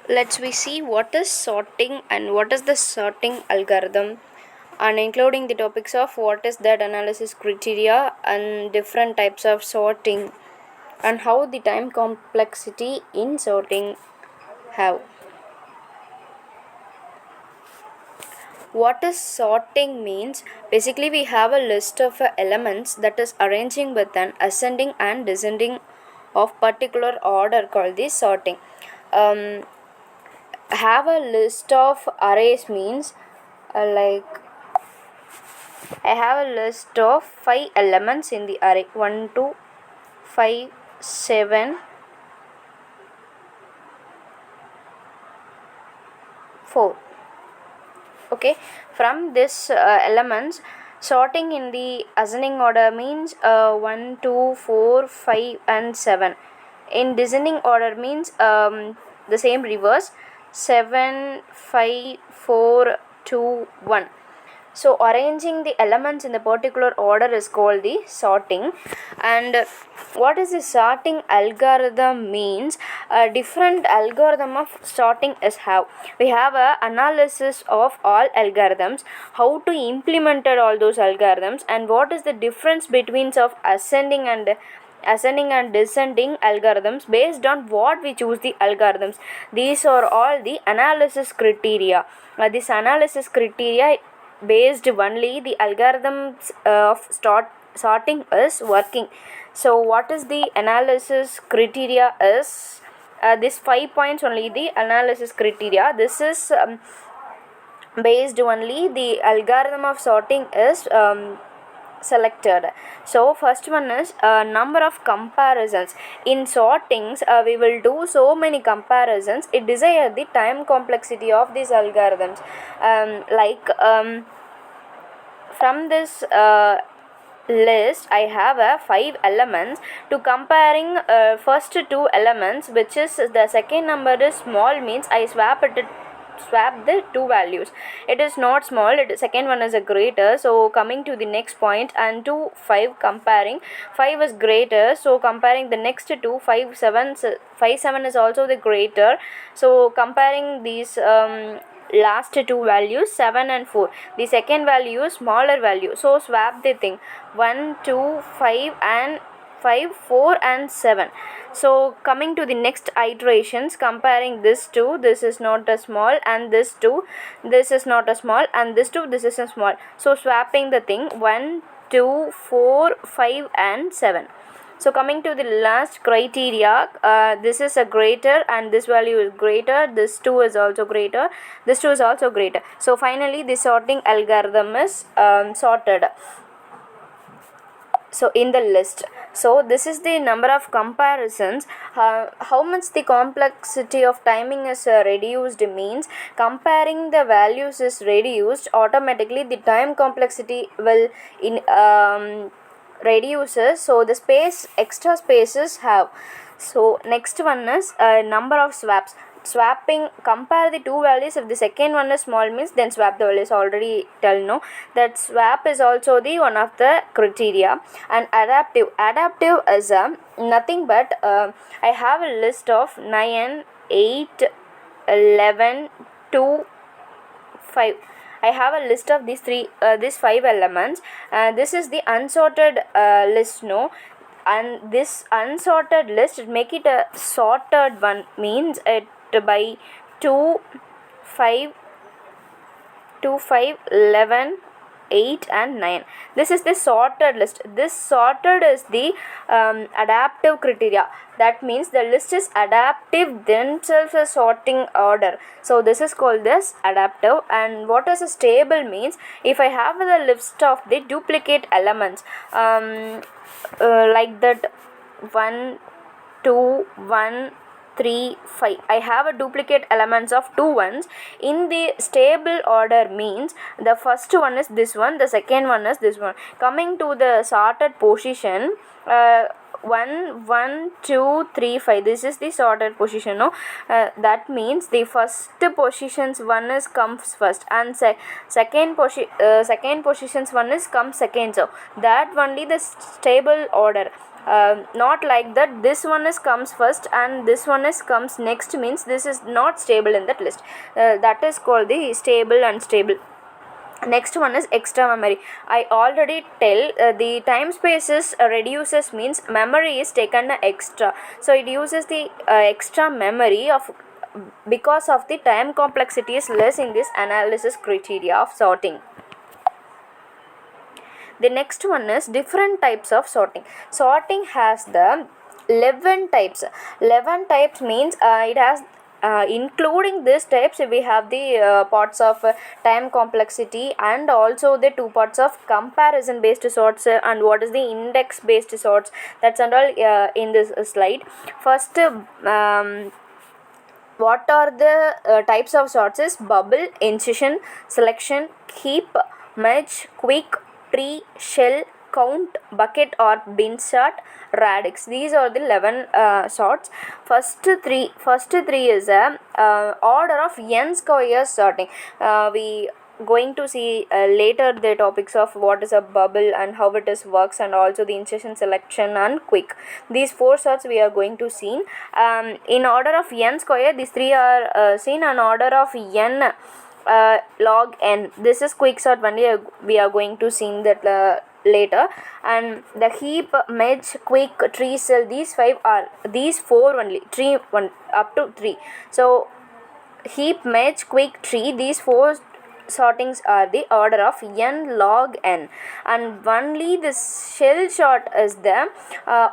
Let's we see what is sorting and what is the sorting algorithm, and including the topics of what is that analysis criteria and different types of sorting and how the time complexity in sorting have. What is sorting means, basically we have a list of elements that is arranging with an ascending and descending of particular order called the sorting. Have a list of arrays means, like I have a list of 5 elements in the array 1 2 5 7 4. Okay, from this elements, sorting in the ascending order means 1 2 4 5 and 7. In descending order means the same reverse, 7 5 4 2 1. So arranging the elements in the particular order is called the sorting. And what is the sorting algorithm means, a different algorithm of sorting is have. We have a analysis of all algorithms, how to implement all those algorithms, and what is the difference between of ascending and descending algorithms based on what we choose the algorithms. These are all the analysis criteria. This analysis criteria based only the algorithms of sorting is working. So what is the analysis criteria is, this 5 points only the analysis criteria. This is based only the algorithm of sorting is selected. So first one is number of comparisons. In sortings we will do so many comparisons. It desire the time complexity of these algorithms. From this list I have 5 elements. To comparing first 2 elements, which is the second number is small means I swap the two values. It is not small, second one is a greater. So coming to the next point, and 2 5 comparing, 5 is greater, so comparing the next two, 5 7 is also the greater. So comparing these last two values 7 and 4, the second value is smaller value, so swap the thing 1 2 5 and 5 4 and 7. So coming to the next iterations, comparing this two, this is not a small, and this two, this is not a small, and this two, this is a small. So swapping the thing 1 2 4 5 and 7. So coming to the last criteria, this is a greater and this value is greater, this 2 is also greater, this 2 is also greater. So finally the sorting algorithm is sorted. So in the list, so this is the number of comparisons. How much the complexity of timing is reduced means, comparing the values is reduced, automatically the time complexity will in reduces, so the extra spaces have. So next one is number of swaps. Swapping, compare the two values. If the second one is small means then swap the values. Already tell no that swap is also the one of the criteria. And adaptive is nothing but I have a list of 9 8 11 2 5. I have a list of these 5 elements. This is the unsorted list, no, and this unsorted list, make it a sorted one means it by 2 5 2 5 11 8 and 9. This is the sorted list. This sorted is the adaptive criteria. That means the list is adaptive themselves a sorting order. So this is called this adaptive. And what is a stable means, if I have the list of the duplicate elements, like that 1 2 1 3 5, I have a duplicate elements of 2 ones. In the stable order means the first one is this one, the second one is this one. Coming to the sorted position, 1 1 2 3 5, this is the sorted position, no. That means the first positions one is comes first, and second positions one is comes second. So that only the stable order. Not like that this one is comes first and this one is comes next, means this is not stable in that list. That is called the stable, unstable. Next one is extra memory. I already tell the time spaces reduces, means memory is taken extra, so it uses the extra memory of, because of the time complexity is less in this analysis criteria of sorting. The next one is different types of sorting. Sorting has the 11 types. 11 types means it has including these types we have the parts of time complexity and also the two parts of comparison based sorts and what is the index based sorts. That's and all in this slide. First, what are the types of sorts is bubble, incision, selection, heap, merge, quick, tree, shell, count, bucket or bin sort, radix. These are the 11 sorts. First three is a order of n square sorting. We going to see later the topics of what is a bubble and how it is works, and also the incision, selection and quick. These four sorts we are going to see in order of n square. These three are seen in order of n log n. This is quick sort only, we are going to see that later. And the heap, merge, quick, tree, cell, these four only, tree one up to 3. So heap, merge, quick, tree, these four sortings are the order of n log n, and only this shell sort is the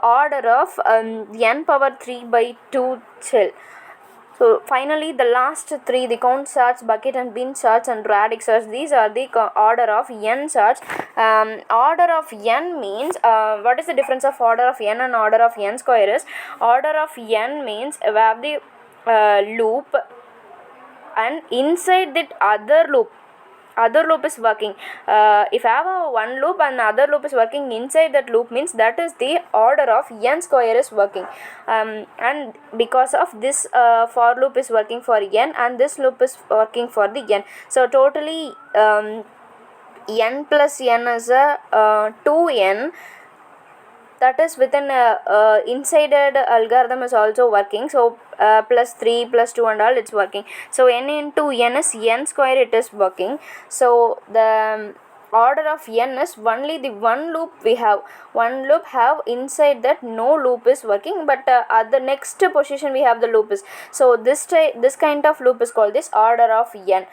order of n power 3 by 2 shell. So finally the last three, the count sorts, bucket and bin sorts and radix sorts, these are the order of n sorts. Order of n means what is the difference of order of n and order of n square is, order of n means we have the loop, and inside that other loop is working. If I have one loop and other loop is working inside that loop, means that is the order of n square is working. And because of this for loop is working for n and this loop is working for the n, so totally n plus n is a 2n. That is within insided algorithm is also working. So plus 3 plus 2 and all it's working. So n into n is n square, it is working. So the order of n is only the one loop we have. One loop have inside that no loop is working, but at the next position we have the loop is. So this kind of loop is called this order of n,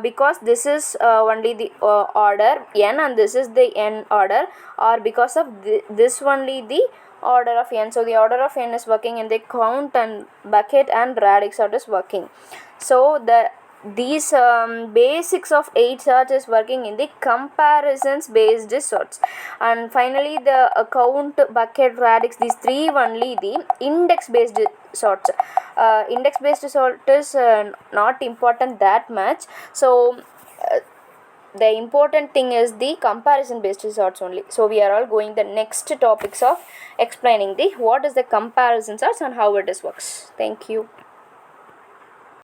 because this is only the order n and this is the n order, or because of this only the order of n. So the order of n is working in the count and bucket and radix sort is working. So these basics of 8 sorts is working in the comparisons based sorts. And finally the count, bucket, radix, these three only the index based sorts. Index based sort is not important that much. So the important thing is the comparison based sorts only. So we are all going the next topics of explaining the what is the comparison sorts and how it is works. Thank you.